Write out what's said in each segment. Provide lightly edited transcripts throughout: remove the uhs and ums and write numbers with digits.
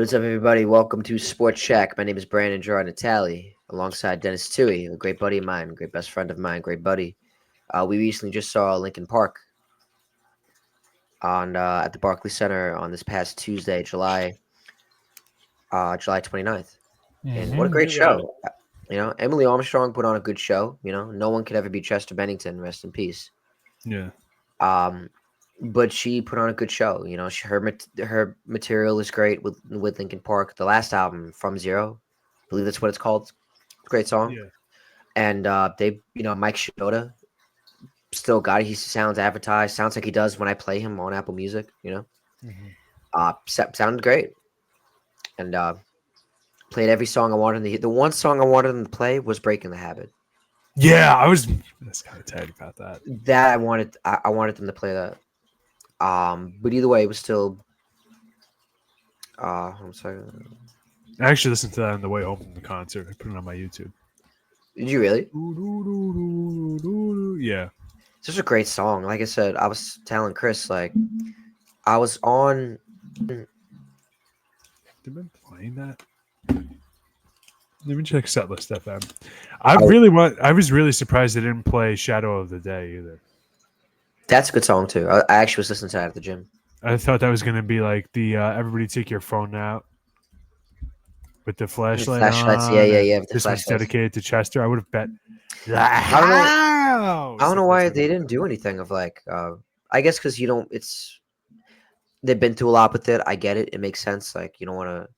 What is up, everybody? Welcome to SportsShack. My name is Brandon Gerard Natali, alongside Dennis Tui, a great buddy of mine, a great best friend of mine, great buddy. We recently just saw Linkin Park on at the Barclays Center on this past Tuesday, July 29th. And what a great show. Emily Armstrong put on a good show. No one could ever be Chester Bennington, rest in peace. Yeah. But she put on a good show. Her material is great with Linkin Park. The last album, From Zero, I believe that's what it's called. Great song. Yeah. And Mike Shinoda still got it. He sounds advertised. Sounds like he does when I play him on Apple Music. Sounded great. And played every song I wanted. The one song I wanted them to play was "Breaking the Habit." Yeah, I was kind of tired about that. That I wanted. I wanted them to play that. But either way, it was still. I'm sorry. I actually listened to that on the way home from the concert. I put it on my YouTube. Did you really? Yeah. It's such a great song. Like I said, I was telling Chris, like, I was on. They've been playing that. Let me check Setlist FM. I was really surprised they didn't play Shadow of the Day either. That's a good song too. I actually was listening to that at the gym. I thought that was going to be like the everybody take your phone out with the flashlight Flashlights, on. yeah. This one's dedicated to Chester. I would have bet. I don't know why they didn't do anything of like. I guess because they've been through a lot with it. I get it. It makes sense. Like you don't want to.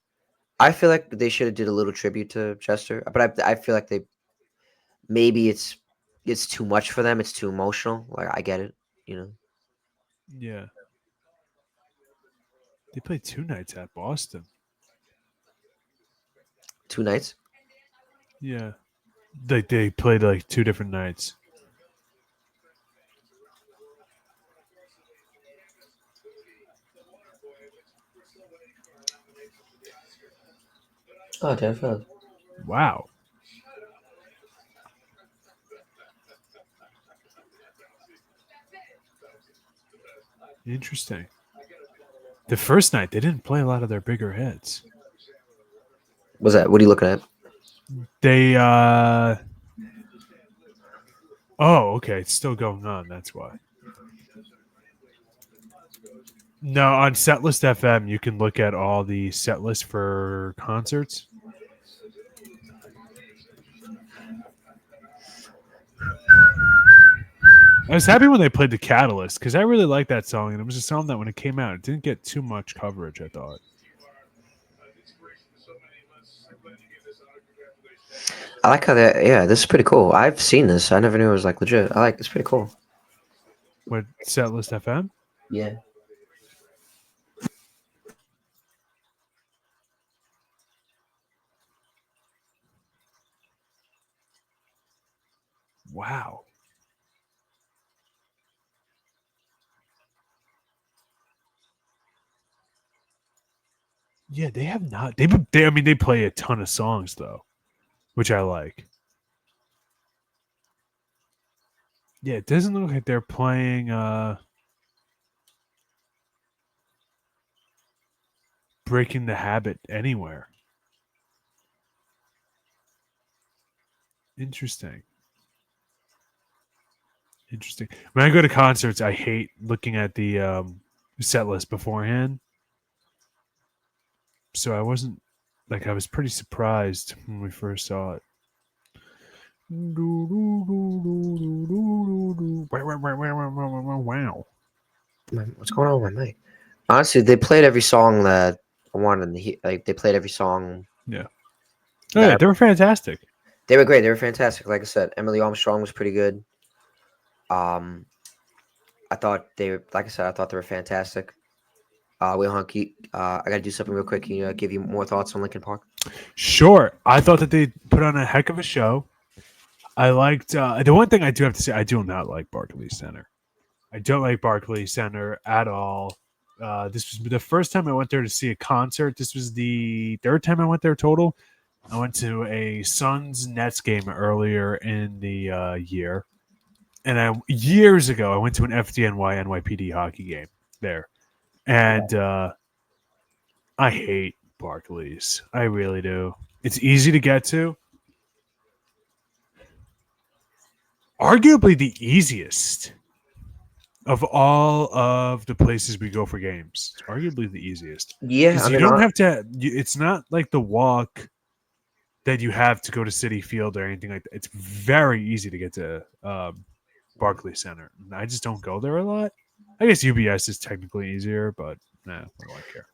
I feel like they should have did a little tribute to Chester, but I feel like maybe it's too much for them. It's too emotional. Like I get it. Yeah. They played 2 nights at Boston. 2 nights? Yeah. They played like 2 different nights. Oh, damn. Wow. Interesting. The first night, they didn't play a lot of their bigger hits. What's that? What are you looking at? They, Oh, okay. It's still going on. That's why. No, on Setlist FM, you can look at all the set lists for concerts. I was happy when they played The Catalyst because I really liked that song, and it was a song that when it came out, it didn't get too much coverage, I thought. I like how this is pretty cool. I've seen this. I never knew it was like legit. It's pretty cool. What, Setlist FM? Yeah. Wow. Yeah, they have not. They play a ton of songs though, which I like. Yeah, it doesn't look like they're playing Breaking the Habit anywhere. Interesting. When I go to concerts, I hate looking at the set list beforehand. So I wasn't I was pretty surprised when we first saw it. Wow. What's going on with my mic? Honestly, they played every song that I wanted to hear. Like they played every song. Yeah. Oh, yeah, they were fantastic. They were great. They were fantastic. Like I said, Emily Armstrong was pretty good. I thought they were fantastic. Will Hunky, I got to do something real quick. Can you give you more thoughts on Linkin Park? Sure. I thought that they put on a heck of a show. I liked the one thing I do have to say, I do not like Barclays Center. I don't like Barclays Center at all. This was the first time I went there to see a concert. This was the 3rd time I went there total. I went to a Suns-Nets game earlier in the year. And years ago, I went to an FDNY NYPD hockey game there. And I hate Barclays. I really do. It's easy to get to. Arguably the easiest of all of the places we go for games. It's arguably the easiest Yeah, I because you mean, don't have to. It's not like the walk that you have to go to City Field or anything like that. It's very easy to get to Barclays Center. And I just don't go there a lot. I guess UBS is technically easier, but nah, what do I care?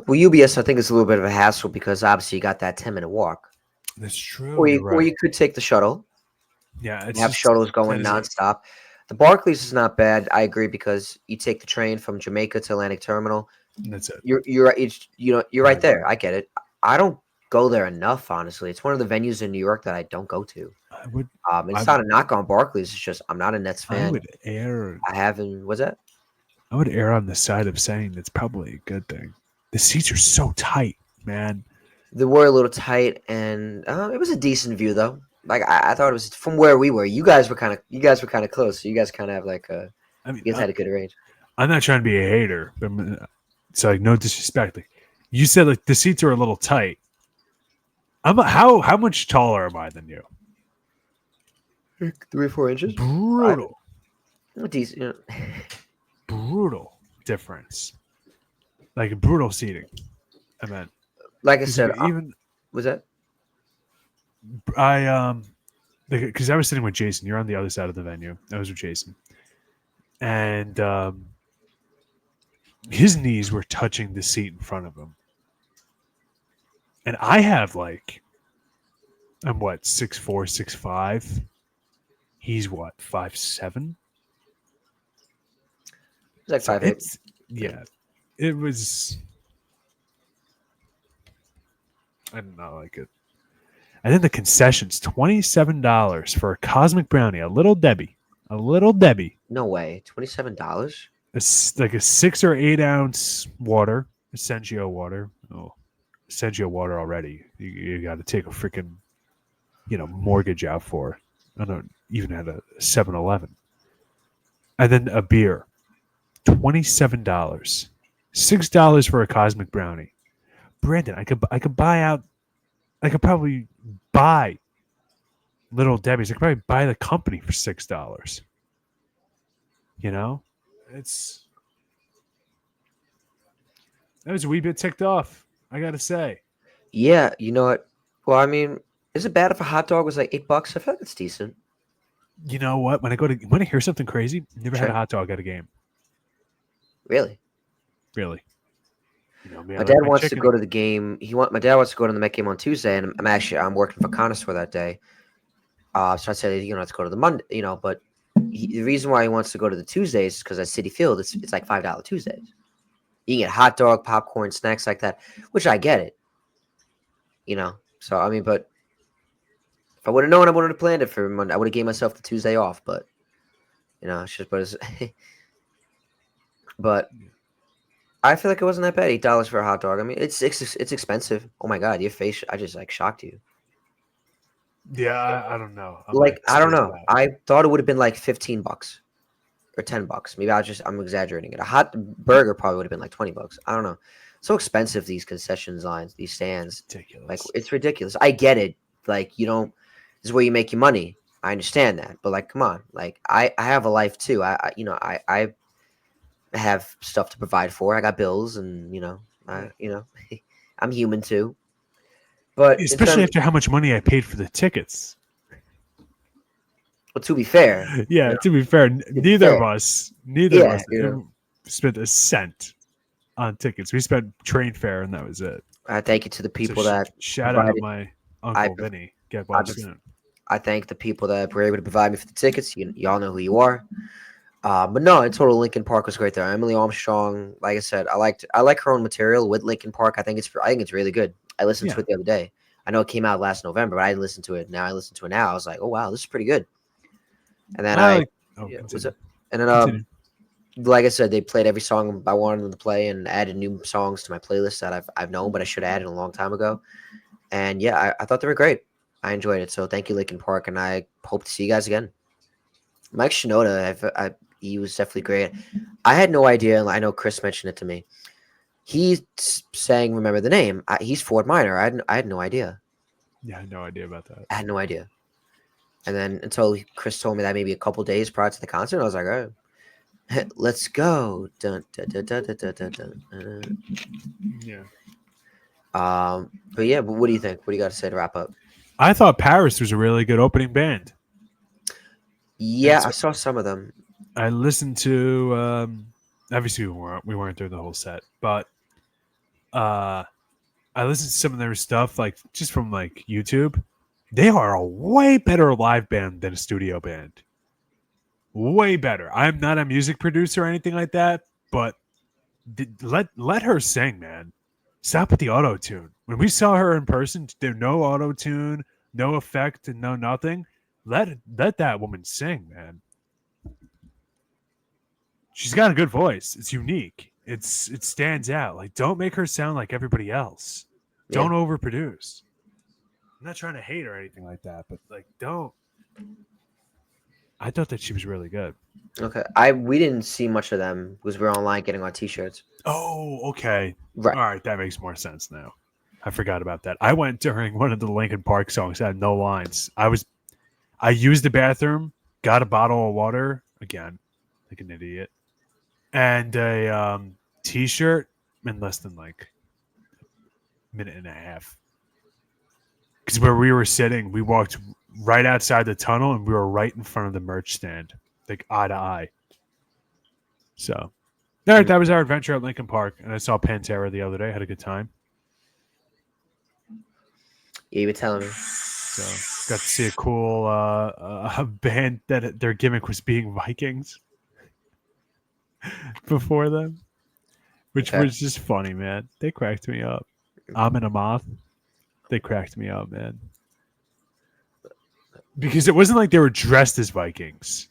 well, UBS I think is a little bit of a hassle because obviously you got that 10-minute walk, That's true. or You're or right. you could take the shuttle. Yeah, You it's have just shuttles that going is it. nonstop. The Barclays is not bad. I agree because you take the train from Jamaica to Atlantic Terminal. That's it. You're I right agree. there. I get it. I don't go there enough, honestly. It's one of the venues in New York that I don't go to. I would. It's I not a knock on Barclays. It's just I'm not a Nets I fan. would err. I haven't. What's that? I would err on the side of saying that's probably a good thing. The seats are so tight, man. They were a little tight, and it was a decent view though. Like I thought it was from where we were. You guys were kind of close. So you guys kind of have like a I mean, you guys had a good range. I'm not trying to be a hater, but it's like no disrespect. Like, you said, like the seats are a little tight. How much taller am I than you? 3 or 4 inches. Brutal, Decent. brutal difference. Like brutal seating. I meant Like I because said, even was that? I because I was sitting with Jason. You're on the other side of the venue. I was with Jason, and his knees were touching the seat in front of him, and I have like I'm what 6'4", 6'5". He's what 5'7". It was like So 5'8". it's yeah, it was. I did not like it. And then the concessions, $27 for a cosmic brownie, a little Debbie, No way. $27. like a 6 or 8 ounce water, Essential water. Oh, Essential water already. You got to take a freaking mortgage out for. I don't even at a 7-Eleven. And then a beer, $27, $6 for a cosmic brownie. Brandon, I could buy out. I could probably buy Little Debbie's. I could probably buy the company for $6. You know, it's that was a wee bit ticked off. I gotta say. Yeah, you know what? Well, I mean, is it bad if a hot dog was like $8? I feel like it's decent. You know what? When I hear something crazy, never had a Sure. hot dog at a game. Really? Really, me, I My like dad my wants to chicken. go to the game. My dad wants to go to the Met game on Tuesday, and I'm working for Connoisseur that day. So I said, let's go to the Monday, but the reason why he wants to go to the Tuesdays is because at City Field, it's like $5 Tuesdays. You can get hot dog, popcorn, snacks like that, which I get it. So I mean, but if I would have known, I would have planned it for Monday. I would have gave myself the Tuesday off, but it's just, but I feel like it wasn't that bad. $8 for a hot dog. I mean, it's expensive. Oh my god, your face! I just like shocked you. Yeah, I don't know. I'm Like like I don't spaced know. out. I thought it would have been like $15 or $10. Maybe I'm exaggerating it. A hot burger probably would have been like $20. I don't know. So expensive these concessions lines, these stands. Like Ridiculous. it's ridiculous. I get it. Like you don't. This is where you make your money. I understand that, but like, come on. Like I have a life too. I have stuff to provide for. I got bills, and Yeah. I'm human too. But in Especially terms, after how much money I paid for the tickets. well, to be fair, Yeah, to be fair, to be fair, neither of yeah, us spent a cent on tickets. We spent train fare, and that was it. I thank you to the So people that shout out provided. my I uncle Vinny. Get I well prov- soon. I thank the people that were able to provide me for the tickets. Y'all know who you are. But no, in total, Linkin Park was great there. Emily Armstrong, like I said, I like her own material with Linkin Park. I think it's really good. I listened to Yeah, it the other day. I know it came out last November, but I didn't listen to it. Now I listen to it now. I was like, oh wow, this is pretty good. And then I like. Oh, yeah, was continue. it? And then Continue. like I said, they played every song I wanted them to play and added new songs to my playlist that I've known, but I should have added a long time ago. And yeah, I thought they were great. I enjoyed it. So thank you, Linkin Park, and I hope to see you guys again. Mike Shinoda, he was definitely great. I had no idea, and I know Chris mentioned it to me. He sang "Remember the Name." He's Ford Minor. I had no idea. Yeah, I had no idea about that. I had no idea. And then until Chris told me that maybe a couple days prior to the concert, I was like, "Oh, let's go!" Dun, dun, dun, dun, dun, dun, dun, dun. Yeah. But yeah, but what do you think? What do you got to say to wrap up? I thought Paris was a really good opening band. And Yeah, I so saw some of them. I listened to obviously we weren't there the whole set, but uh I listened to some of their stuff like just from like YouTube. They are a way better live band than a studio band. Way better. I'm not a music producer or anything like that, but let her sing, man. Stop with the auto tune. When we saw her in person, there no auto tune, no effect, and no nothing. Let that woman sing, man. She's got a good voice. It's unique. It stands out. Like, don't make her sound like everybody else. Yeah. Don't overproduce. I'm not trying to hate or anything like that, but like, don't. I thought that she was really good. Okay. We didn't see much of them because we were online getting our T-shirts. Oh, okay. Right. All right, that makes more sense now. I forgot about that. I went during one of the Linkin Park songs that had no lines. I used the bathroom, got a bottle of water again, like an idiot, and a t-shirt in less than like a minute and a half. Because where we were sitting, we walked right outside the tunnel, and we were right in front of the merch stand, like eye to eye. So, all right, that was our adventure at Linkin Park, and I saw Pantera the other day. Had a good time. Yeah, you were telling me. So got to see a cool band that their gimmick was being Vikings before them, which Okay. was just funny, man. They cracked me up. I'm in a moth. They cracked me up, man. Because it wasn't like they were dressed as Vikings.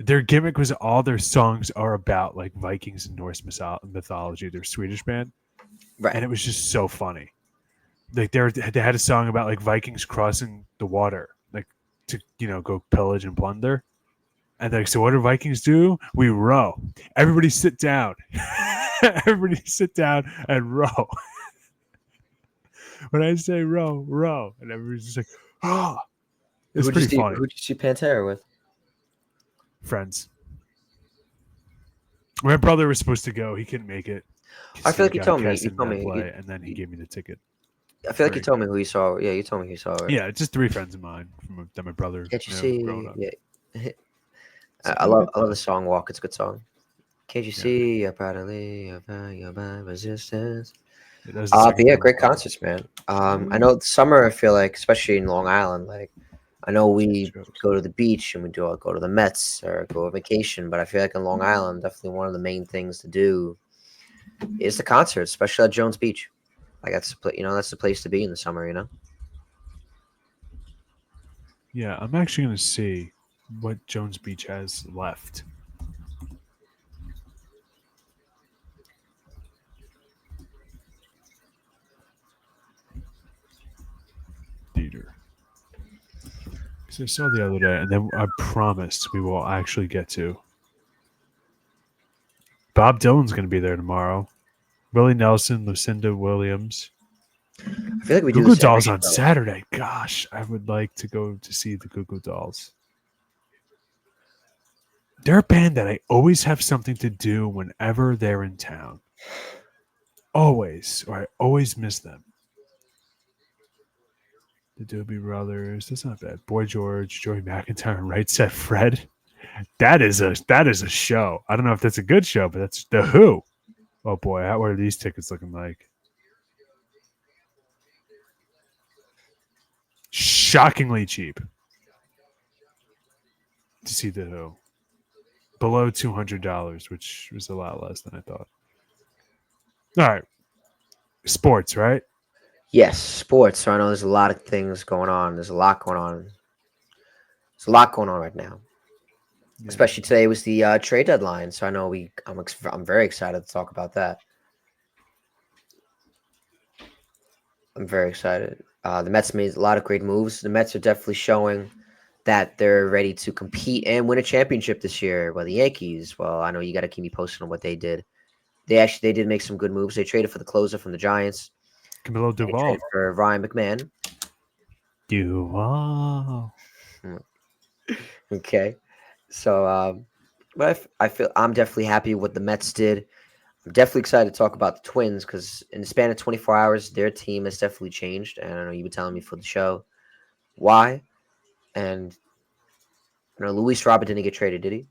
Their gimmick was all their songs are about like Vikings and Norse mythology. They're a Swedish band, Right. and it was just so funny. Like they had a song about like Vikings crossing the water, like to go pillage and plunder. And like, so what do Vikings do? We row. Everybody sit down. Everybody sit down and row. When I say row, row, and everybody's just like, oh, it's pretty funny. Who'd you see Pantera with? Friends. My brother was supposed to go. He couldn't make it. I feel like he you got told me. cast You in told that me. play, and then he gave me the ticket. I feel like free. you told me who you saw. Yeah, you told me who you saw. Right? Yeah, just 3 friends of mine that my brother Can't you growing see? up. Yeah. So, I love the song "Walk." It's a good song. Can't you Yeah. see? You're proudly your resistance. It does the second But yeah, verse, great though. concerts, man. I know summer. I feel like, especially in Long Island, like I know we Shows. go to the beach and we go to the Mets or go on vacation, but I feel like in Long Island, definitely one of the main things to do is the concerts, especially at Jones Beach. Like that's the place to be in the summer. Yeah, I'm actually going to see what Jones Beach has left. Theater. Because I saw the other day, and then I promised we will actually get to. Bob Dylan's going to be there tomorrow. Willie Nelson, Lucinda Williams. I feel like we do Goo Goo this every Dolls on show. Saturday. Gosh, I would like to go to see the Goo Goo Dolls. They're a band that I always have something to do whenever they're in town. Always. Or I always miss them. The Doobie Brothers. That's not bad. Boy George, Joey McIntyre, and Right Set Fred. That is a show. I don't know if that's a good show, but that's the Who. Oh boy, what are these tickets looking like? Shockingly cheap to see the Who. Below $200, which was a lot less than I thought. All right, sports, right? Yes, sports. So I know there's a lot of things going on. There's a lot going on. There's a lot going on right now. Yeah. Especially today was the trade deadline. So I know I'm very excited to talk about that. I'm very excited. The Mets made a lot of great moves. The Mets are definitely showing that they're ready to compete and win a championship this year. Well, the Yankees, well, I know you got to keep me posted on what they did. they did make some good moves. They traded for the closer from the Giants. Camilo They Duval. traded for Ryan McMahon. Duval. Okay, so but I feel I'm definitely happy with what the Mets did. I'm definitely excited to talk about the Twins because in the span of 24 hours, their team has definitely changed. And I know you've been telling me for the show why. And Luis Robert didn't get traded, did he?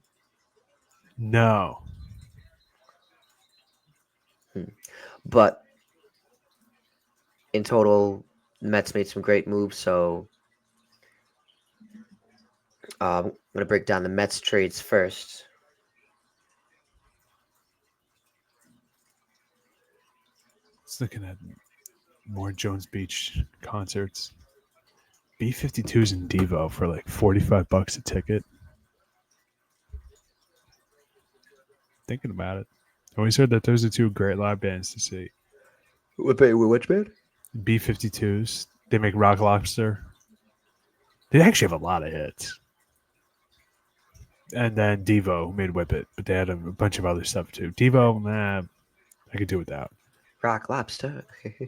No. But in total, the Mets made some great moves. So I'm going to break down the Mets trades first. Just looking at more Jones Beach concerts. B-52s and Devo for like $45 a ticket. Thinking about it. I always heard that those are two great live bands to see. Which band? B-52s. They make Rock Lobster. They actually have a lot of hits. And then Devo made Whip It, but they had a bunch of other stuff too. Devo, I could do without. Rock Lobster.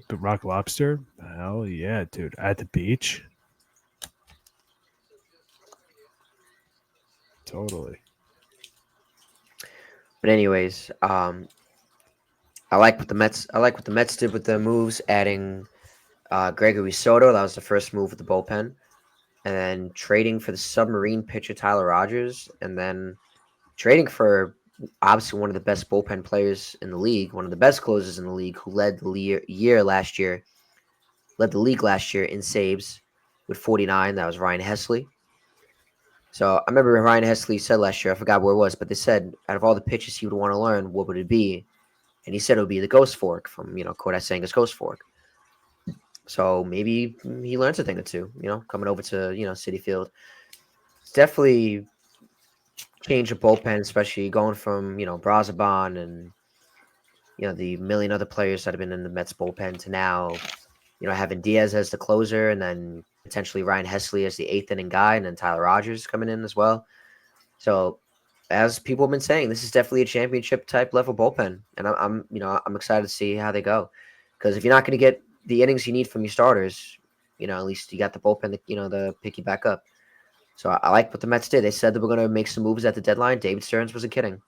But Rock Lobster, hell yeah, dude. At the beach, totally. But anyways, I like what the Mets did with the moves, adding Gregory Soto. That was the first move with the bullpen, and then trading for the submarine pitcher Tyler Rogers, and then trading for obviously one of the best bullpen players in the league, one of the best closers in the league, who led the league last year in saves with 49. That was Ryan Hesley. So I remember Ryan Hesley said last year, I forgot where it was, but they said out of all the pitches he would want to learn, what would it be? And he said it would be the Ghost Fork from Kodai Senga's Ghost Fork. So maybe he learns a thing or two, coming over to Citi Field. It's definitely changed the bullpen, especially going from Brazaban and the million other players that have been in the Mets bullpen to now, having Diaz as the closer and then potentially Ryan Hesley as the eighth inning guy, and then Tyler Rogers coming in as well. So, as people have been saying, this is definitely a championship type level bullpen, and I'm excited to see how they go. Because if you're not going to get the innings you need from your starters, at least you got the bullpen, to pick you back up. So I like what the Mets did. They said they were going to make some moves at the deadline. David Stearns wasn't kidding.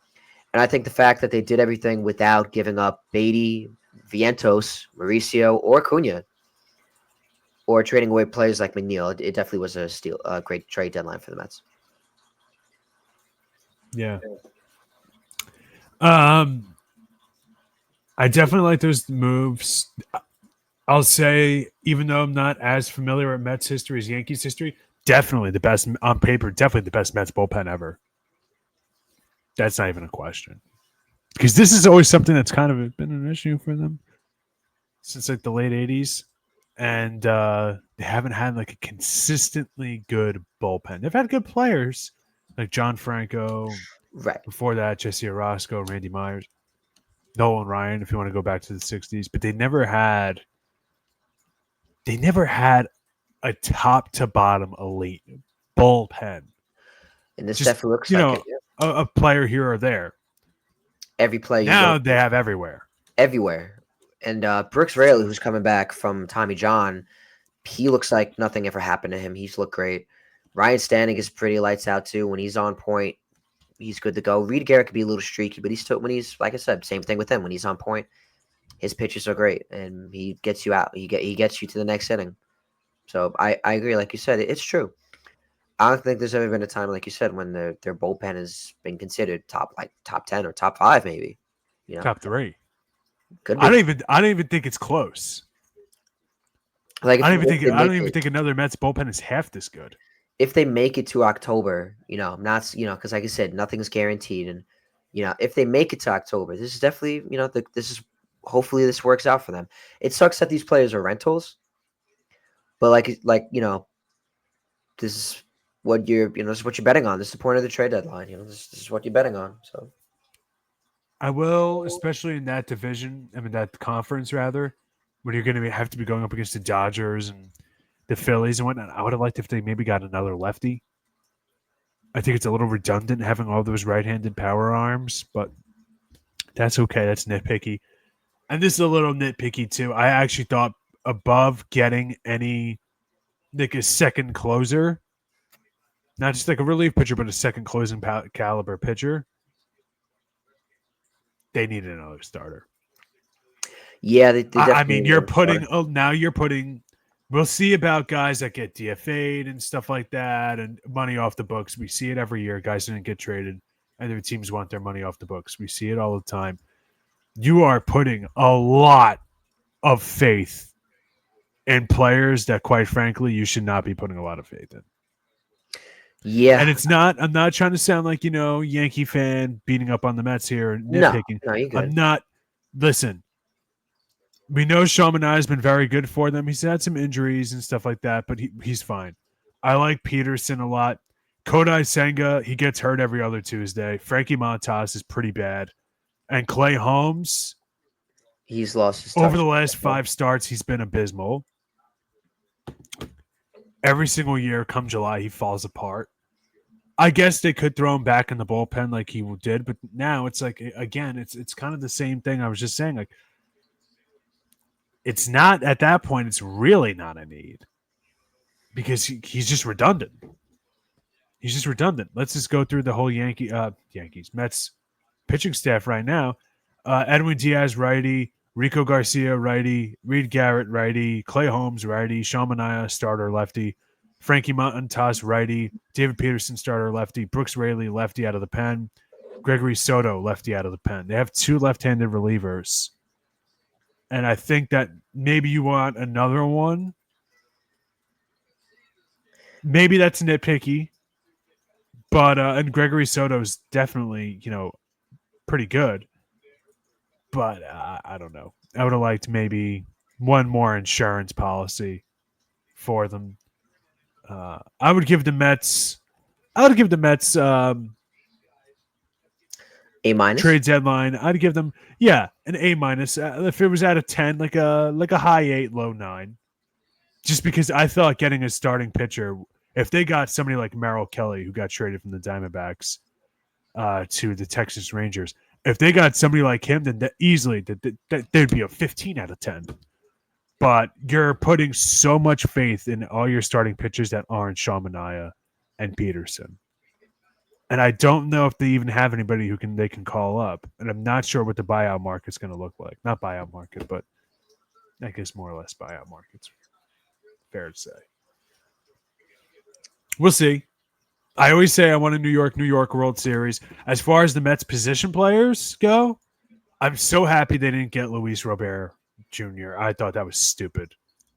And I think the fact that they did everything without giving up Beatty, Vientos, Mauricio, or Cunha, or trading away players like McNeil, it definitely was a great trade deadline for the Mets. Yeah. I definitely like those moves. I'll say, even though I'm not as familiar with Mets history as Yankees history, definitely the best on paper, definitely the best Mets bullpen ever. That's not even a question. Because this is always something that's kind of been an issue for them since like the late 80s. And they haven't had like a consistently good bullpen. They've had good players like John Franco. Right. Before that, Jesse Orozco, Randy Myers, Nolan Ryan, if you want to go back to the 60s. But they never had a top to bottom elite bullpen. And this Just, definitely looks like it. Yeah. A player here or there. Every player now they have everywhere. Everywhere. And Brooks Raley, who's coming back from Tommy John, he looks like nothing ever happened to him. He's looked great. Ryan Stanning is pretty lights out too. When he's on point, he's good to go. Reed Garrett could be a little streaky, but when he's like I said, same thing with him. When he's on point, his pitches are great, and he gets you out. He gets you to the next inning. So I agree. Like you said, it's true. I don't think there's ever been a time, like you said, when their bullpen has been considered top 10 or top 5, maybe. Top 3. Could be. I don't even think it's close. Like I don't even think another Mets bullpen is half this good. If they make it to October, not because like I said, nothing's guaranteed, and if they make it to October, this is definitely hopefully this works out for them. It sucks that these players are rentals, but this is what this is what you're betting on. This is the point of the trade deadline. This is what you're betting on. So I will, especially in that division, that conference rather, when you're going to have to be going up against the Dodgers and the Phillies and whatnot. I would have liked if they maybe got another lefty. I think it's a little redundant having all those right-handed power arms, but That's okay. That's nitpicky. And this is a little nitpicky too. I actually thought above getting any like a second closer, not just like a relief pitcher, but a second closing caliber pitcher, they needed another starter. Yeah, they I definitely mean, need you're another putting. starter. Oh, now you're putting. We'll see about guys that get DFA'd and stuff like that, and money off the books. We see it every year. Guys didn't get traded, and their teams want their money off the books. We see it all the time. You are putting a lot of faith in players that, quite frankly, you should not be putting a lot of faith in. And Yeah, it's not. I'm not trying to sound like Yankee fan beating up on the Mets here and no, nitpicking. no, you're I'm good. not. Listen, we know Shaman and I has been very good for them. He's had some injuries and stuff like that, but he's fine. I like Peterson a lot. Kodai Senga, he gets hurt every other Tuesday. Frankie Montas is pretty bad. And Clay Holmes, He's lost his over touch. the last 5 starts, he's been abysmal. Every single year, come July, he falls apart. I guess they could throw him back in the bullpen like he did, but now it's like, again, it's kind of the same thing I was just saying. Like, it's not at that point, it's really not a need because he's just redundant. He's just redundant. Let's just go through the whole Mets pitching staff right now. Edwin Diaz, righty. Rico Garcia, righty. Reed Garrett, righty. Clay Holmes, righty. Sean Manaea, starter, lefty. Frankie Montas, righty. David Peterson, starter, lefty. Brooks Raley, lefty out of the pen. Gregory Soto, lefty out of the pen. They have 2 left-handed relievers. And I think that maybe you want another one. Maybe that's nitpicky. But and Gregory Soto's definitely, pretty good. But I don't know. I would have liked maybe one more insurance policy for them. I would give the Mets. I would give the Mets A minus. trade deadline. I'd give them an A minus. If it was out of 10, like a high 8, low 9. Just because I thought getting a starting pitcher, if they got somebody like Merrill Kelly who got traded from the Diamondbacks to the Texas Rangers, if they got somebody like him, then easily they'd be a 15 out of 10. But you're putting so much faith in all your starting pitchers that aren't Sean Manaea and Peterson. And I don't know if they even have anybody they can call up. And I'm not sure what the buyout market's going to look like. Not buyout market, but I guess more or less buyout markets. Fair to say. We'll see. I always say I want a New York World Series. As far as the Mets position players go, I'm so happy they didn't get Luis Robert Jr. I thought that was stupid.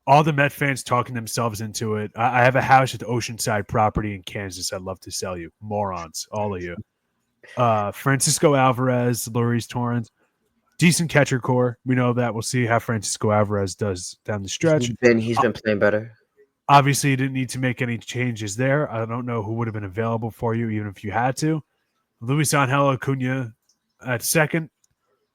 All the Met fans talking themselves into it. I have a house at the Oceanside property in Kansas. I'd love to sell you. Morons, all of you. Francisco Alvarez, Luis Torrens, decent catcher core. We know that. We'll see how Francisco Alvarez does down the stretch. He's been playing better. Obviously, you didn't need to make any changes there. I don't know who would have been available for you, even if you had to. Luis Angel Acuna at second.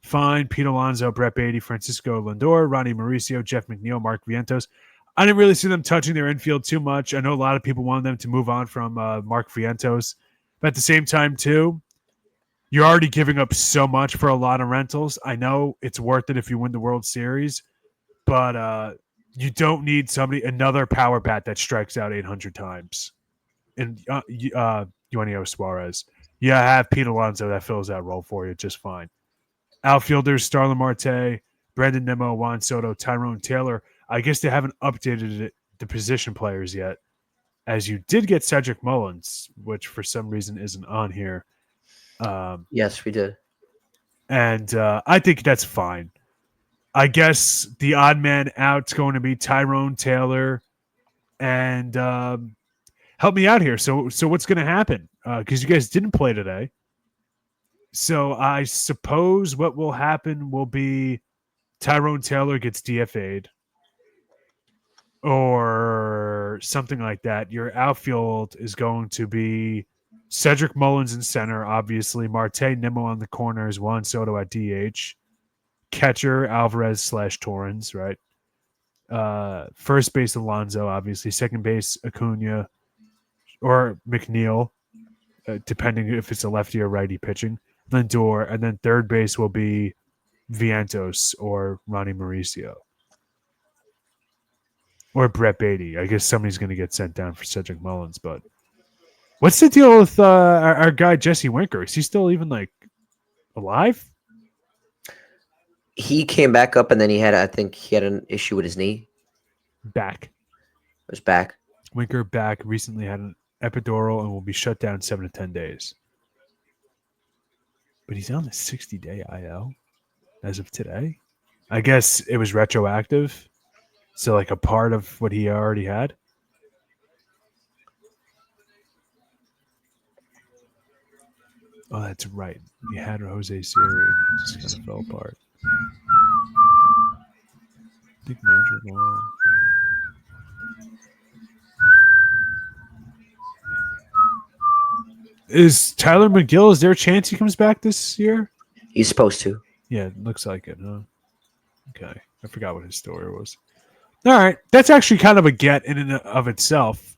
Fine. Pete Alonso, Brett Beatty, Francisco Lindor, Ronnie Mauricio, Jeff McNeil, Mark Vientos. I didn't really see them touching their infield too much. I know a lot of people wanted them to move on from Mark Vientos. But at the same time, too, you're already giving up so much for a lot of rentals. I know it's worth it if you win the World Series, but you don't need another power bat that strikes out 800 times. And Eugenio Suarez. You have Pete Alonso that fills that role for you just fine. Outfielders, Starlin Marte, Brandon Nimmo, Juan Soto, Tyrone Taylor. I guess they haven't updated the position players yet, as you did get Cedric Mullins, which for some reason isn't on here. Yes, we did. And I think that's fine. I guess the odd man out's going to be Tyrone Taylor. And help me out here. So what's going to happen? Because you guys didn't play today. So I suppose what will happen will be Tyrone Taylor gets DFA'd or something like that. Your outfield is going to be Cedric Mullins in center, obviously. Marte Nimmo on the corners, Juan Soto at DH. Catcher, Alvarez / Torrens, right? First base, Alonso, obviously. Second base, Acuna or McNeil, depending if it's a lefty or righty pitching. Lindor, and then third base will be Vientos or Ronnie Mauricio or Brett Beatty. I guess somebody's going to get sent down for Cedric Mullins. But what's the deal with our guy Jesse Winker? Is he still even like alive? He came back up, and then I think he had an issue with his knee. Back. His back. Winker back recently had an epidural and will be shut down 7 to 10 days. But he's on the 60-day IL as of today. I guess it was retroactive. So like a part of what he already had. Oh, that's right. He had Jose Siri. Just kind of fell apart. I think Magic Wall. Is Tyler McGill, is there a chance he comes back this year? He's supposed to. Yeah, it looks like it, huh? Okay. I forgot what his story was. All right. That's actually kind of a get in and of itself.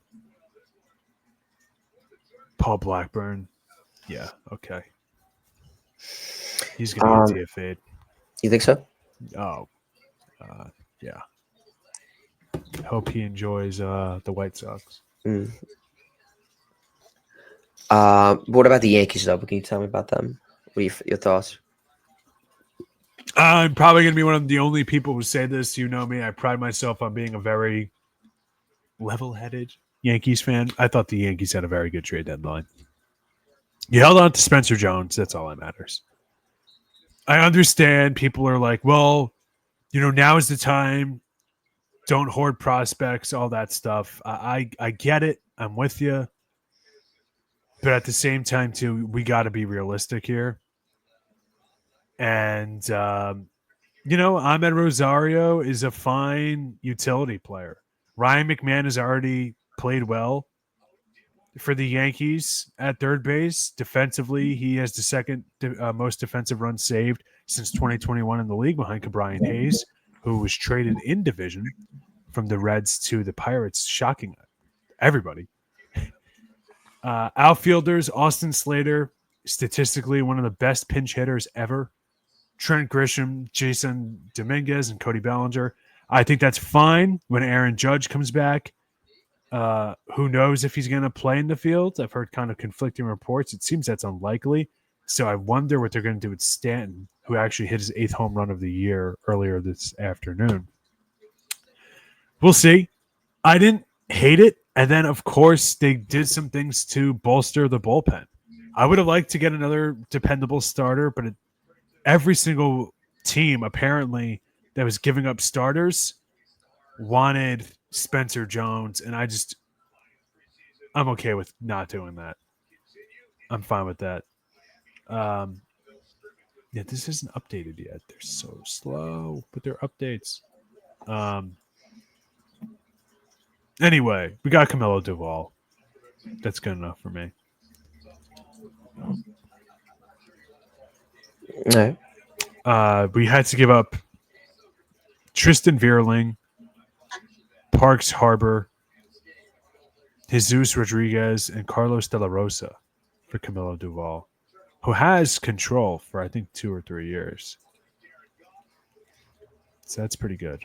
Paul Blackburn. Yeah, okay. He's going to get DFA'd. You think so? Oh, yeah. Hope he enjoys the White Sox. Mm. What about the Yankees, though? Can you tell me about them? What are your thoughts? I'm probably going to be one of the only people who say this. You know me. I pride myself on being a very level-headed Yankees fan. I thought the Yankees had a very good trade deadline. You held on to Spencer Jones. That's all that matters. I understand people are like, well, now is the time. Don't hoard prospects, all that stuff. I get it. I'm with you. But at the same time, too, we got to be realistic here. And, Ahmed Rosario is a fine utility player. Ryan McMahon has already played well for the Yankees at third base. Defensively, he has the second most defensive runs saved since 2021 in the league behind Brian Hayes, who was traded in division from the Reds to the Pirates, shocking everybody. Outfielders, Austin Slater, statistically one of the best pinch hitters ever. Trent Grisham, Jason Dominguez, and Cody Bellinger. I think that's fine when Aaron Judge comes back. Who knows if he's going to play in the field? I've heard kind of conflicting reports. It seems that's unlikely. So I wonder what they're going to do with Stanton, who actually hit his 8th home run of the year earlier this afternoon. We'll see. I didn't hate it. And then, of course, they did some things to bolster the bullpen. I would have liked to get another dependable starter, but every single team, apparently, that was giving up starters wanted Spencer Jones, and I'm okay with not doing that. I'm fine with that. Yeah, this isn't updated yet. They're so slow with their updates. Anyway, we got Camilo Duvall. That's good enough for me. All right. We had to give up Tristan Vierling, Parks Harbor, Jesus Rodriguez, and Carlos De La Rosa for Camilo Duvall, who has control for, I think, 2 or 3 years. So that's pretty good.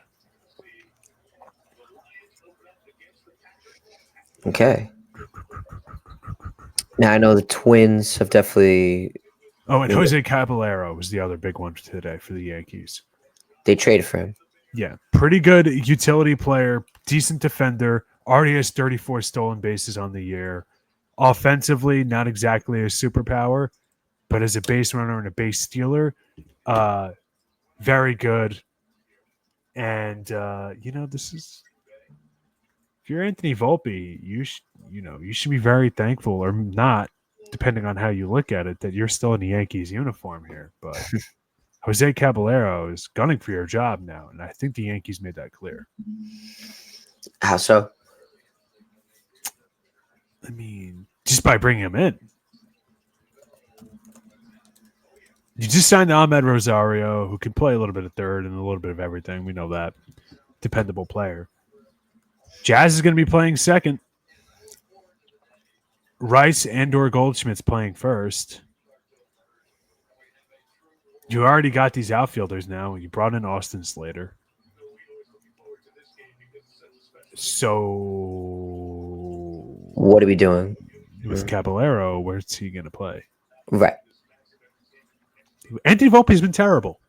Okay. Now I know the Twins have definitely. Oh, and Jose Caballero was the other big one today for the Yankees. They traded for him. Yeah, pretty good utility player, decent defender, already has 34 stolen bases on the year. Offensively, not exactly a superpower, but as a base runner and a base stealer, very good. And, this is... If you're Anthony Volpe, you should be very thankful, or not, depending on how you look at it, that you're still in the Yankees uniform here. But Jose Caballero is gunning for your job now, and I think the Yankees made that clear. How so? I mean, just by bringing him in. You just signed Ahmed Rosario, who can play a little bit of third and a little bit of everything. We know that. Dependable player. Jazz is going to be playing second. Rice and/or Goldschmidt's playing first. You already got these outfielders now. You brought in Austin Slater. So What are we doing? with Caballero, where's he going to play? Right. Anthony Volpe's been terrible.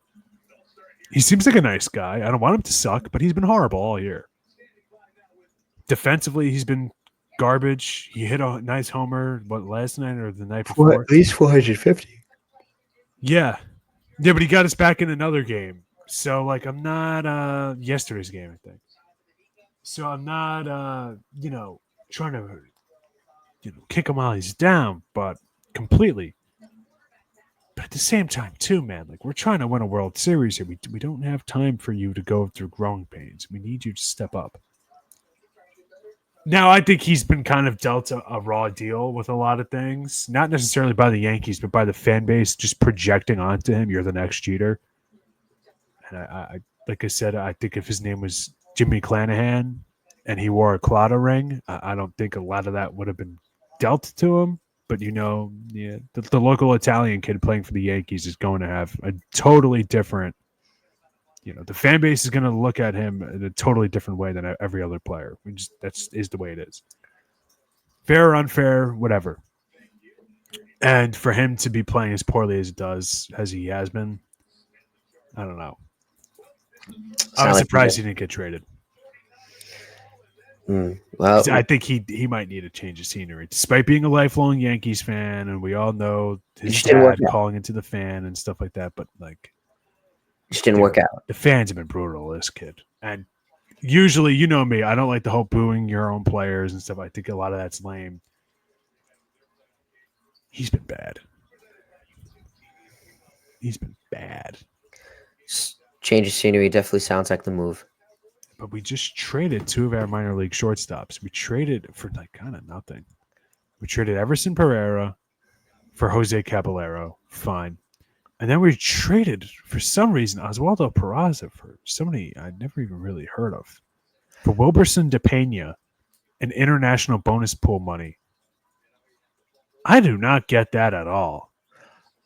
He seems like a nice guy. I don't want him to suck, but he's been horrible all year. Defensively, he's been garbage. He hit a nice homer, last night or the night before? At least 450. Yeah. Yeah, but he got us back in another game. So, like, I'm not yesterday's game, I think. So I'm not trying to kick him while he's down, but completely. But at the same time, too, man, like we're trying to win a World Series here. We don't have time for you to go through growing pains. We need you to step up. Now, I think he's been kind of dealt a raw deal with a lot of things, not necessarily by the Yankees, but by the fan base just projecting onto him, you're the next cheater. And I like I said, I think if his name was Jimmy Clanahan and he wore a Claddagh ring, I don't think a lot of that would have been dealt to him. But, the local Italian kid playing for the Yankees is going to have a totally different, the fan base is going to look at him in a totally different way than every other player. That's the way it is. Fair or unfair, whatever. And for him to be playing as poorly as he has been, I don't know. I was surprised he didn't get traded. Well, I think he might need a change of scenery, despite being a lifelong Yankees fan, and we all know his dad calling into the fan and stuff like that. But like, just didn't work out. The fans have been brutal to this kid, and usually, you know me, I don't like the whole booing your own players and stuff. I think a lot of that's lame. He's been bad. Change of scenery definitely sounds like the move. But we just traded two of our minor league shortstops. We traded for like kind of nothing. We traded Everson Pereira for Jose Caballero. Fine. And then we traded, for some reason, Oswaldo Peraza for somebody I'd never even really heard of. For Wilberson DePena and international bonus pool money. I do not get that at all.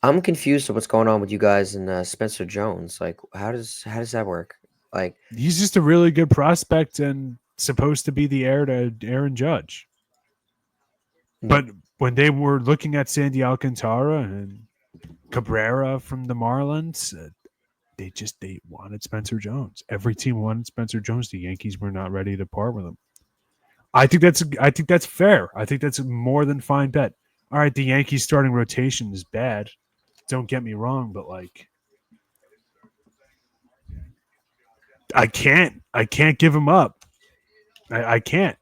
I'm confused with what's going on with you guys and Spencer Jones. Like, how does that work? Like, he's just a really good prospect and supposed to be the heir to Aaron Judge. But when they were looking at Sandy Alcantara and Cabrera from the Marlins, they wanted Spencer Jones. Every team wanted Spencer Jones. The Yankees were not ready to part with him. I think that's fair. I think that's a more than fine bet. All right, the Yankees starting rotation is bad. Don't get me wrong, but like, I can't give him up. I can't.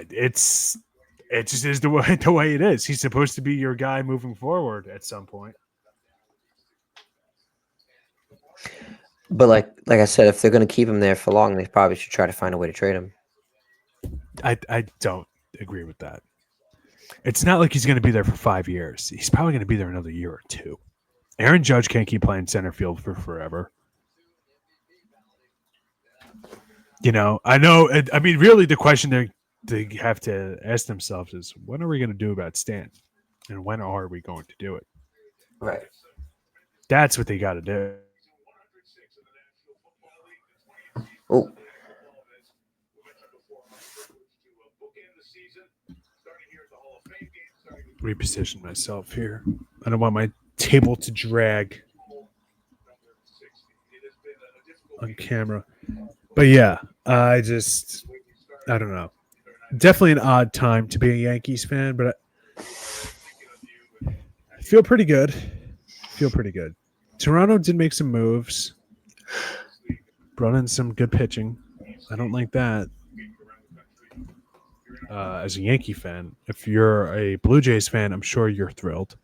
It just is the way it is. He's supposed to be your guy moving forward at some point. But like I said, if they're going to keep him there for long, they probably should try to find a way to trade him. I don't agree with that. It's not like he's going to be there for 5 years. He's probably going to be there another year or two. Aaron Judge can't keep playing center field for forever. I know. I mean, really, the question they have to ask themselves is, when are we going to do about Stan? And when are we going to do it? Right. That's what they got to do. Oh. Reposition myself here. I don't want my table to drag on camera. But yeah, I don't know. Definitely an odd time to be a Yankees fan, but I feel pretty good. Toronto did make some moves. Brought in some good pitching. I don't like that. As a Yankee fan, if you're a Blue Jays fan, I'm sure you're thrilled.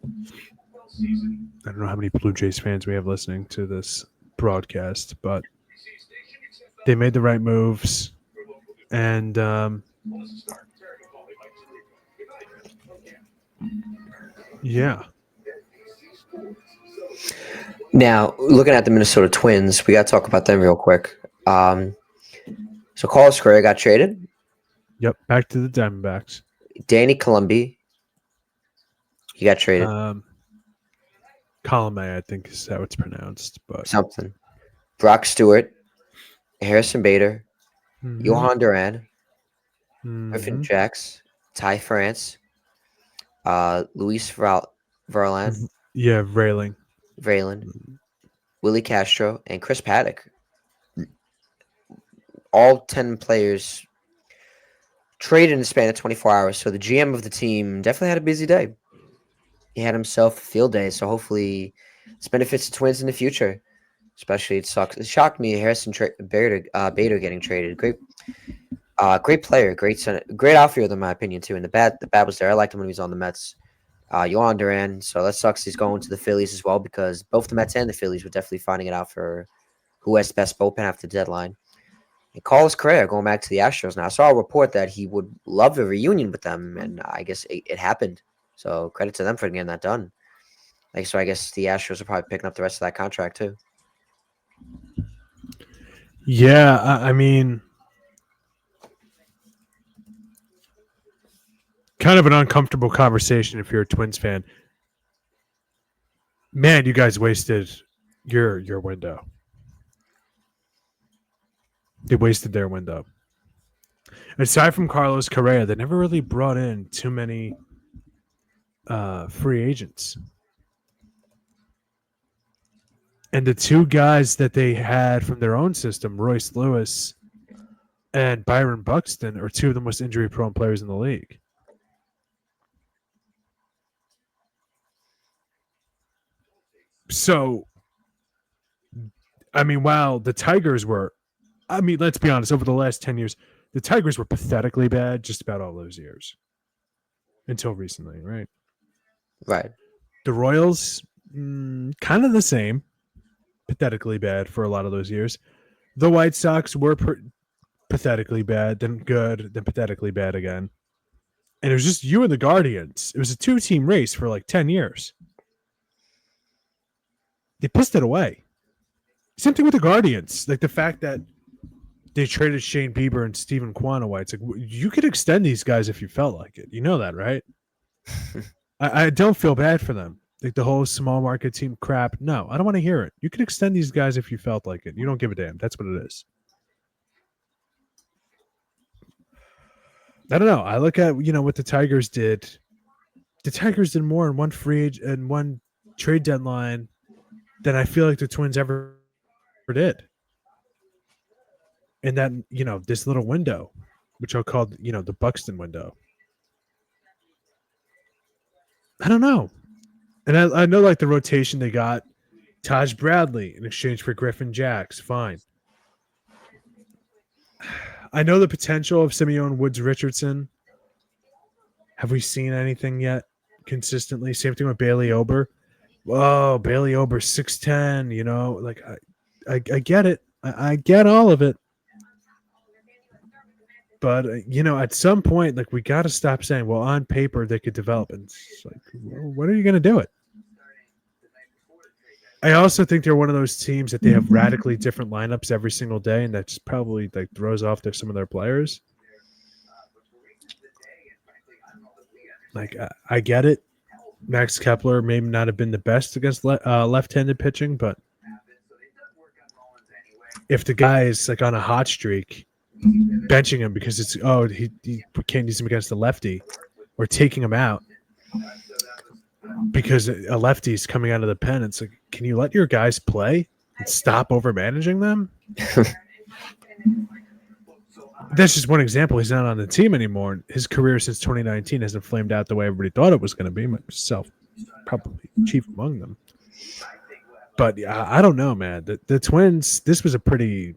I don't know how many Blue Jays fans we have listening to this broadcast, but they made the right moves. And yeah. Now, looking at the Minnesota Twins, we got to talk about them real quick. So Carlos Correa got traded. Yep, back to the Diamondbacks. Danny Columbi He got traded. Column A, I think is how it's pronounced. But Something. Brock Stewart, Harrison Bader, mm-hmm, Johan Duran, Griffin mm-hmm, Jacks, Ty France, Luis Verlan, yeah, railing. Valen, Willie Castro, and Chris Paddock. All 10 players traded in the span of 24 hours. So the GM of the team definitely had a busy day. He had himself a field day. So hopefully this benefits the Twins in the future. Especially it sucks. It shocked me Bader getting traded. Great player, great outfielder in my opinion too. And the bat was there. I liked him when he was on the Mets. Yohan Duran. So that sucks. He's going to the Phillies as well because both the Mets and the Phillies were definitely finding it out for who has the best bullpen after the deadline. And Carlos Correa going back to the Astros now. I saw a report that he would love a reunion with them, and I guess it happened. So credit to them for getting that done. So I guess the Astros are probably picking up the rest of that contract too. Yeah, I mean, kind of an uncomfortable conversation if you're a Twins fan. Man, you guys wasted your window. They wasted their window. Aside from Carlos Correa, they never really brought in too many free agents. And the two guys that they had from their own system, Royce Lewis and Byron Buxton, are two of the most injury-prone players in the league. So, I mean, while the Tigers were, I mean, let's be honest, over the last 10 years, the Tigers were pathetically bad just about all those years. Until recently, right? Right. The Royals, kind of the same. Pathetically bad for a lot of those years. The White Sox were pathetically bad, then good, then pathetically bad again. And it was just you and the Guardians. It was a 2-team race for like 10 years. They pissed it away. Same thing with the Guardians. Like the fact that they traded Shane Bieber and Steven Quanaway. It's like, you could extend these guys if you felt like it. You know that, right? I don't feel bad for them. Like the whole small market team crap. No, I don't want to hear it. You could extend these guys if you felt like it. You don't give a damn. That's what it is. I don't know. I look at what the Tigers did. The Tigers did more in one one trade deadline than I feel like the Twins ever did. And that this little window, which I'll call the Buxton window. I don't know. And I know like the rotation they got Taj Bradley in exchange for Griffin Jacks. Fine. I know the potential of Simeon Woods Richardson. Have we seen anything yet consistently? Same thing with Bailey Ober. Whoa, Bailey Ober 6'10", like I get it. I get all of it. But, at some point, like we got to stop saying, well, on paper they could develop. And it's like, well, when are you going to do it? I also think they're one of those teams that they have radically different lineups every single day, and that just probably like throws off some of their players. Like I get it. Max Kepler may not have been the best against left-handed pitching, but if the guy is like on a hot streak, benching him because he can't use him against the lefty, or taking him out because a lefty's coming out of the pen. It's like, can you let your guys play and stop over managing them? That's just one example. He's not on the team anymore. His career since 2019 hasn't flamed out the way everybody thought it was going to be. Myself, probably chief among them. But I don't know, man. The Twins, this was a pretty...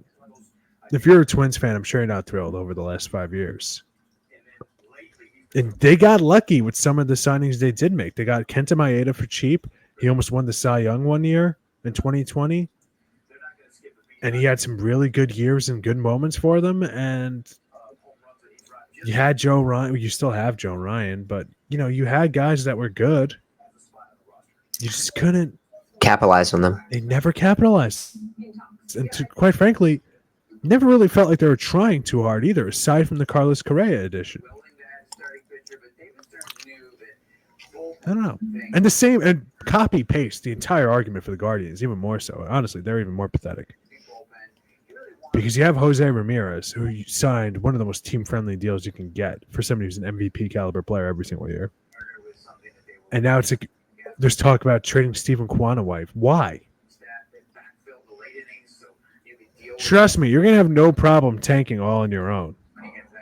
If you're a Twins fan, I'm sure you're not thrilled over the last 5 years. And they got lucky with some of the signings they did make. They got Kenta Maeda for cheap. He almost won the Cy Young one year in 2020. And he had some really good years and good moments for them. And you had Joe Ryan. Well, you still have Joe Ryan. But, you had guys that were good. You just couldn't capitalize on them. They never capitalized. And quite frankly, never really felt like they were trying too hard either, aside from the Carlos Correa edition. I don't know. And the same, and copy paste the entire argument for the Guardians, even more so. Honestly, they're even more pathetic. Because you have Jose Ramirez, who signed one of the most team-friendly deals you can get for somebody who's an MVP caliber player every single year. And now it's like there's talk about trading Stephen Quanaway. Why? Trust me, you're going to have no problem tanking all on your own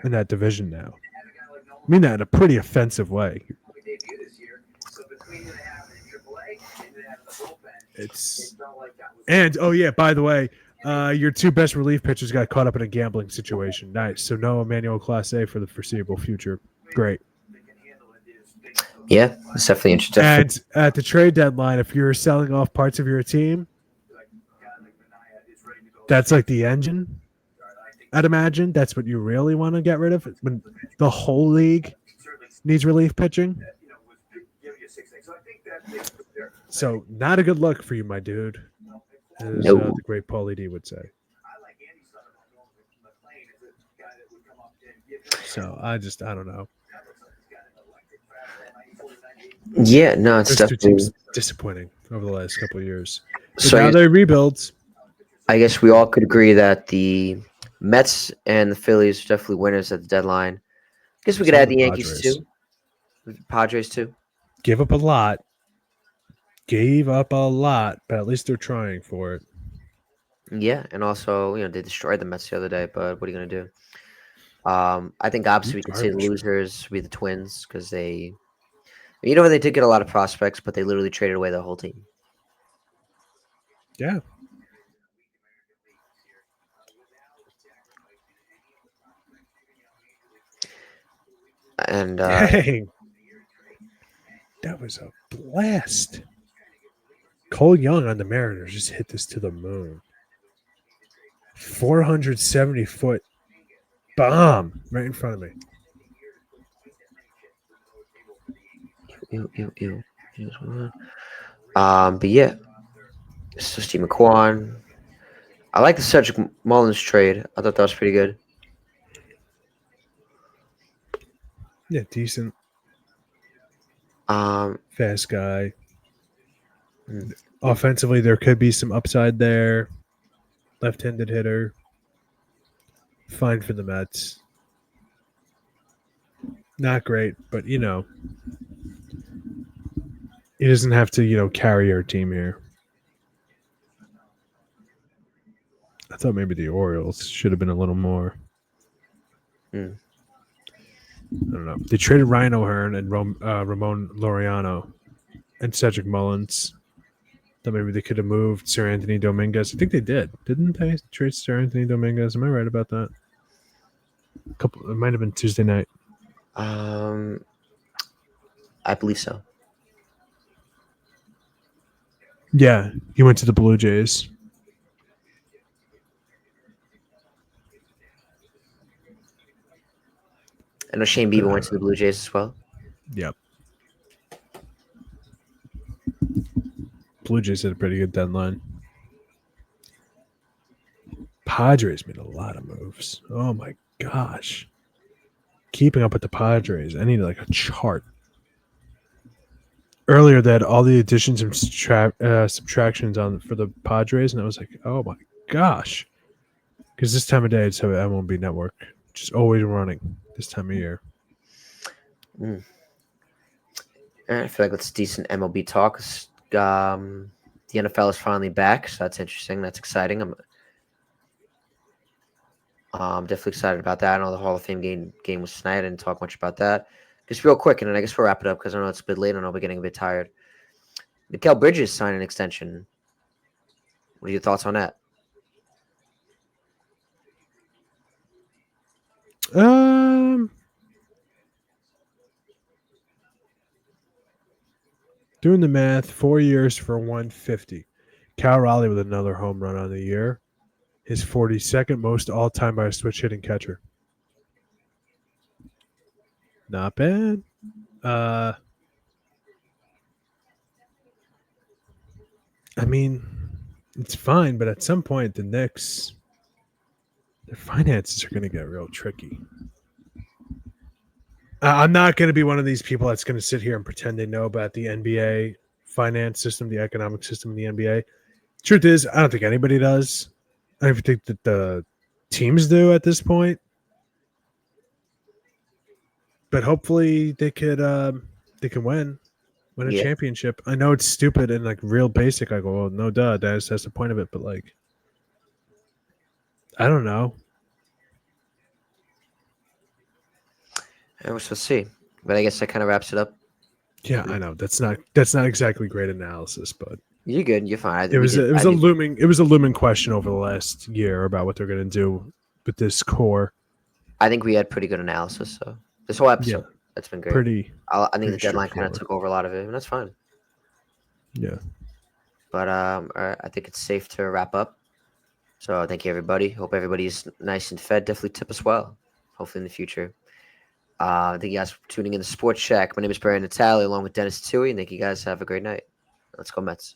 in that division now. I mean that in a pretty offensive way. Oh yeah, by the way, your two best relief pitchers got caught up in a gambling situation. Nice. So no Emmanuel Clase for the foreseeable future. Great. Yeah, it's definitely interesting. And at the trade deadline, if you're selling off parts of your team, that's like the engine. I'd imagine that's what you really want to get rid of when the whole league needs relief pitching. So not a good look for you, my dude, as the great Paulie D would say. So I don't know. Yeah, no, it's Those two definitely teams disappointing over the last couple of years. So now they rebuild. I guess we all could agree that the Mets and the Phillies are definitely winners at the deadline. I guess we could add the Yankees too. Padres too. Give up a lot. Gave up a lot, but at least they're trying for it. Yeah, and also, they destroyed the Mets the other day, but what are you going to do? I think obviously we can say the losers would be the Twins because they did get a lot of prospects, but they literally traded away the whole team. Yeah. And dang, that was a blast. Cole Young on the Mariners just hit this to the moon. 470-foot bomb right in front of me. Ew. But yeah, so Steve McQuan. I like the Cedric Mullins trade. I thought that was pretty good. Yeah, decent. Fast guy. Offensively, there could be some upside there. Left-handed hitter. Fine for the Mets. Not great, but he doesn't have to, carry our team here. I thought maybe the Orioles should have been a little more. I don't know. They traded Ryan O'Hearn and Ramon Laureano and Cedric Mullins. Thought maybe they could have moved Sir Anthony Dominguez. I think they did. Didn't they trade Sir Anthony Dominguez? Am I right about that? It might have been Tuesday night. I believe so. Yeah, he went to the Blue Jays. I know Shane Bieber went to the Blue Jays as well. Yep. Blue Jays had a pretty good deadline. Padres made a lot of moves. Oh my gosh. Keeping up with the Padres. I need like a chart. Earlier they had all the additions and subtractions for the Padres, and I was like, oh my gosh. Because this time of day it's how MLB Network just always running this time of year. I feel like that's decent MLB talk. The NFL is finally back, so that's interesting. That's exciting. I'm definitely excited about that. I know the Hall of Fame game was tonight. I didn't talk much about that. Just real quick, and then I guess we'll wrap it up because I know it's a bit late. I know we're getting a bit tired. Mikal Bridges signed an extension. What are your thoughts on that? Doing the math, 4 years for 150. Cal Raleigh with another home run on the year. His 42nd most all-time by a switch hitting catcher. Not bad. I mean, it's fine, but at some point, the Knicks, their finances are going to get real tricky. I'm not going to be one of these people that's going to sit here and pretend they know about the NBA finance system, the economic system in the NBA. Truth is, I don't think anybody does. I don't think that the teams do at this point. But hopefully they can win a Yeah. championship. I know it's stupid and like real basic. I go, well, no, duh, that's the point of it. But like, I don't know. And we'll see. But I guess that kind of wraps it up. Yeah, I know that's not exactly great analysis, but You're good. You're fine. it We was did. a, it was I a think. looming question over the last year about what they're going to do with this core. I think we had pretty good analysis. So this whole Yeah, episode, that's been great. pretty I think the pretty deadline kind of straightforward. took over a lot of it, and that's fine. Yeah. But all right, I think it's safe to wrap up. So thank you, everybody. Hope everybody's nice and fed. Definitely tip us well. Hopefully in the future. Thank you guys for tuning in to Sports Shack. My name is Barry Natale, along with Dennis Tui, and thank you guys. Have a great night. Let's go Mets.